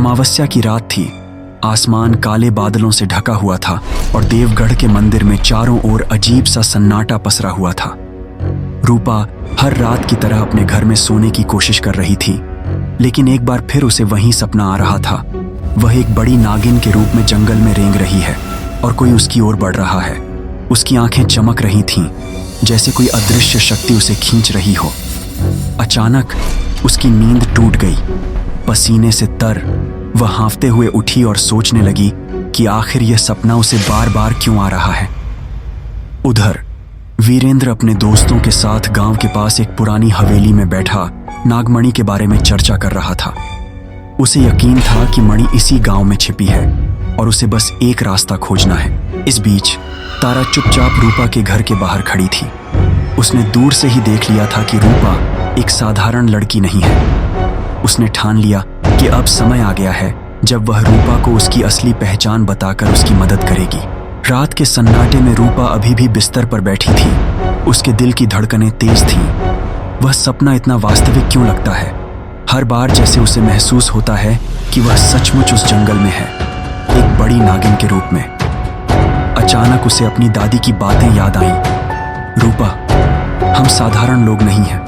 अमावस्या की रात थी। आसमान काले बादलों से ढका हुआ था और देवगढ़ के मंदिर में चारों ओर अजीब सा सन्नाटा पसरा हुआ था। रूपा हर रात की तरह अपने घर में सोने की कोशिश कर रही थी, लेकिन एक बार फिर उसे वही सपना आ रहा था। वह एक बड़ी नागिन के रूप में जंगल में रेंग रही है और कोई उसकी ओर बढ़ रहा है। उसकी आंखें चमक रही थीं, जैसे कोई अदृश्य शक्ति उसे खींच रही हो। अचानक उसकी नींद टूट गई। पसीने से तर वह हाँफते हुए उठी और सोचने लगी कि आखिर यह सपना उसे बार बार क्यों आ रहा है। उधर वीरेंद्र अपने दोस्तों के साथ गांव के पास एक पुरानी हवेली में बैठा नागमणि के बारे में चर्चा कर रहा था। उसे यकीन था कि मणि इसी गांव में छिपी है और उसे बस एक रास्ता खोजना है। इस बीच तारा चुपचाप रूपा के घर के बाहर खड़ी थी। उसने दूर से ही देख लिया था कि रूपा एक साधारण लड़की नहीं है। उसने ठान लिया कि अब समय आ गया है जब वह रूपा को उसकी असली पहचान बताकर उसकी मदद करेगी। रात के सन्नाटे में रूपा अभी भी बिस्तर पर बैठी थी। उसके दिल की धड़कनें तेज थीं। वह सपना इतना वास्तविक क्यों लगता है? हर बार जैसे उसे महसूस होता है कि वह सचमुच उस जंगल में है, एक बड़ी नागिन के रूप में। अचानक उसे अपनी दादी की बातें याद आईं। रूपा, हम साधारण लोग नहीं हैं।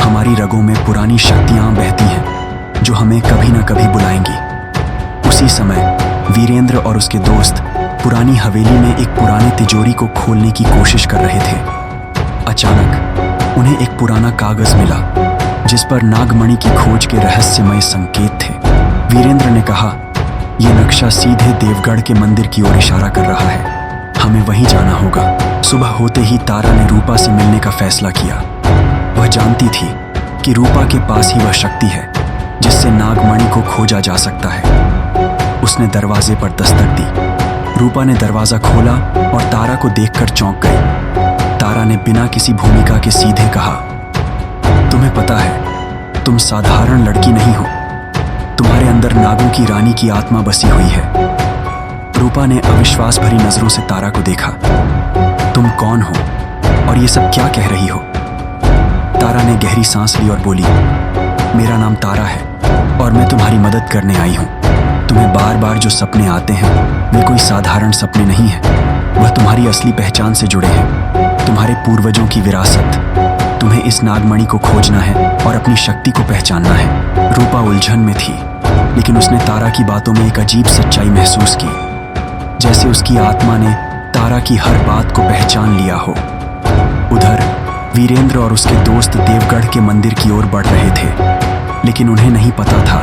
हमारी रगों में पुरानी शक्तियां बहती हैं जो हमें कभी न कभी बुलाएंगी। उसी समय वीरेंद्र और उसके दोस्त पुरानी हवेली में एक पुरानी तिजोरी को खोलने की कोशिश कर रहे थे। अचानक उन्हें एक पुराना कागज मिला जिस पर नागमणि की खोज के रहस्यमय संकेत थे। वीरेंद्र ने कहा, यह नक्शा सीधे देवगढ़ के मंदिर की ओर इशारा कर रहा है। हमें वहीं जाना होगा। सुबह होते ही तारा ने रूपा से मिलने का फैसला किया। वह जानती थी कि रूपा के पास ही वह शक्ति है जिससे नागमणि को खोजा जा सकता है। उसने दरवाजे पर दस्तक दी। रूपा ने दरवाजा खोला और तारा को देखकर चौंक गई। तारा ने बिना किसी भूमिका के सीधे कहा, तुम्हें पता है, तुम साधारण लड़की नहीं हो। तुम्हारे अंदर नागों की रानी की आत्मा बसी हुई है। रूपा ने अविश्वास भरी नजरों से तारा को देखा। तुम कौन हो और ये सब क्या कह रही हो? तारा ने गहरी सांस ली और बोली, मेरा नाम तारा है और मैं तुम्हारी मदद करने आई हूँ। तुम्हें बार बार जो सपने आते हैं वे कोई साधारण सपने नहीं हैं। वह तुम्हारी असली पहचान से जुड़े हैं, तुम्हारे पूर्वजों की विरासत। तुम्हें इस नागमणि को खोजना है और अपनी शक्ति को पहचानना है। रूपा उलझन में थी, लेकिन उसने तारा की बातों में एक अजीब सच्चाई महसूस की, जैसे उसकी आत्मा ने तारा की हर बात को पहचान लिया हो। उधर वीरेंद्र और उसके दोस्त देवगढ़ के मंदिर की ओर बढ़ रहे थे, लेकिन उन्हें नहीं पता था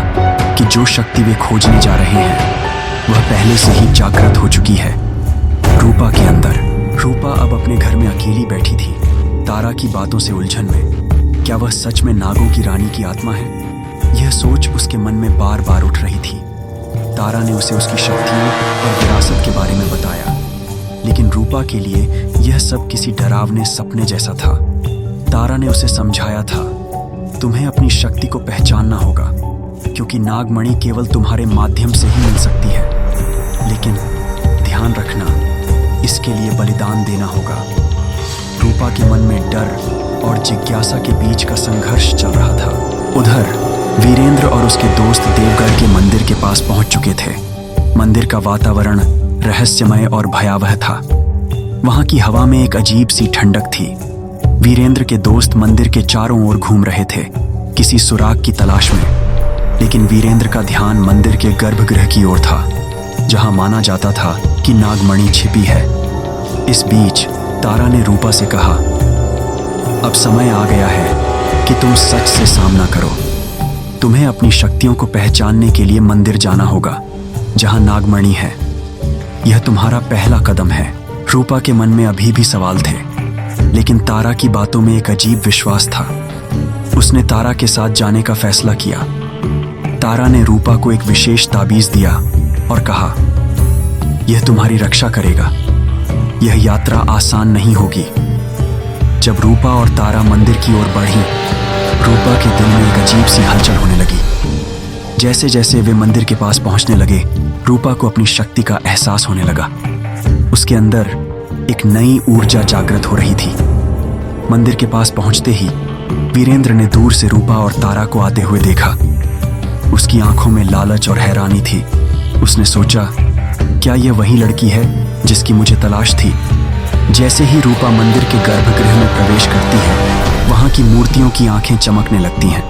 कि जो शक्ति वे खोजने जा रहे हैं वह पहले से ही जागृत हो चुकी है रूपा के अंदर। रूपा अब अपने घर में अकेली बैठी थी, तारा की बातों से उलझन में। क्या वह सच में नागों की रानी की आत्मा है? यह सोच उसके मन में बार बार उठ रही थी। तारा ने उसे उसकी शक्तियों और विरासत के बारे में बताया, लेकिन रूपा के लिए यह सब किसी डरावने सपने जैसा था। तारा ने उसे समझाया था, तुम्हें अपनी शक्ति को पहचानना होगा, क्योंकि नागमणि केवल तुम्हारे माध्यम से ही मिल सकती है। लेकिन ध्यान रखना, इसके लिए बलिदान देना होगा। रूपा के मन में डर और जिज्ञासा के बीच का संघर्ष चल रहा था। उधर वीरेंद्र और उसके दोस्त देवगढ़ के मंदिर के पास पहुंच चुके थे। मंदिर का वातावरण रहस्यमय और भयावह था। वहां की हवा में एक अजीब सी ठंडक थी। वीरेंद्र के दोस्त मंदिर के चारों ओर घूम रहे थे, किसी सुराग की तलाश में। लेकिन वीरेंद्र का ध्यान मंदिर के गर्भगृह की ओर था, जहां माना जाता था कि नागमणि छिपी है। इस बीच तारा ने रूपा से कहा, अब समय आ गया है कि तुम सच से सामना करो। तुम्हें अपनी शक्तियों को पहचानने के लिए मंदिर जाना होगा, जहां नागमणि है। यह तुम्हारा पहला कदम है। रूपा के मन में अभी भी सवाल थे, लेकिन तारा की बातों में एक अजीब विश्वास था। उसने तारा के साथ जाने का फैसला किया। तारा ने रूपा को एक विशेष ताबीज दिया और कहा, यह तुम्हारी रक्षा करेगा। यह यात्रा आसान नहीं होगी। जब रूपा और तारा मंदिर की ओर बढ़ी, रूपा के दिल में एक अजीब सी हलचल होने लगी। जैसे जैसे वे मंदिर के पास पहुंचने लगे, रूपा को अपनी शक्ति का एहसास होने लगा। उसके अंदर एक नई ऊर्जा जागृत हो रही थी। मंदिर के पास पहुंचते ही वीरेंद्र ने दूर से रूपा और तारा को आते हुए देखा। उसकी आंखों में लालच और हैरानी थी। उसने सोचा, क्या यह वही लड़की है जिसकी मुझे तलाश थी? जैसे ही रूपा मंदिर के गर्भगृह में प्रवेश करती है, वहां की मूर्तियों की आंखें चमकने लगती हैं।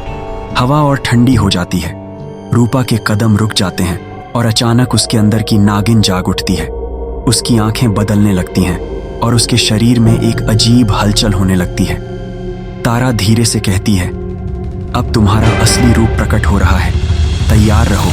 हवा और ठंडी हो जाती है। रूपा के कदम रुक जाते हैं और अचानक उसके अंदर की नागिन जाग उठती है। उसकी आंखें बदलने लगती हैं और उसके शरीर में एक अजीब हलचल होने लगती है। तारा धीरे से कहती है, अब तुम्हारा असली रूप प्रकट हो रहा है, तैयार रहो।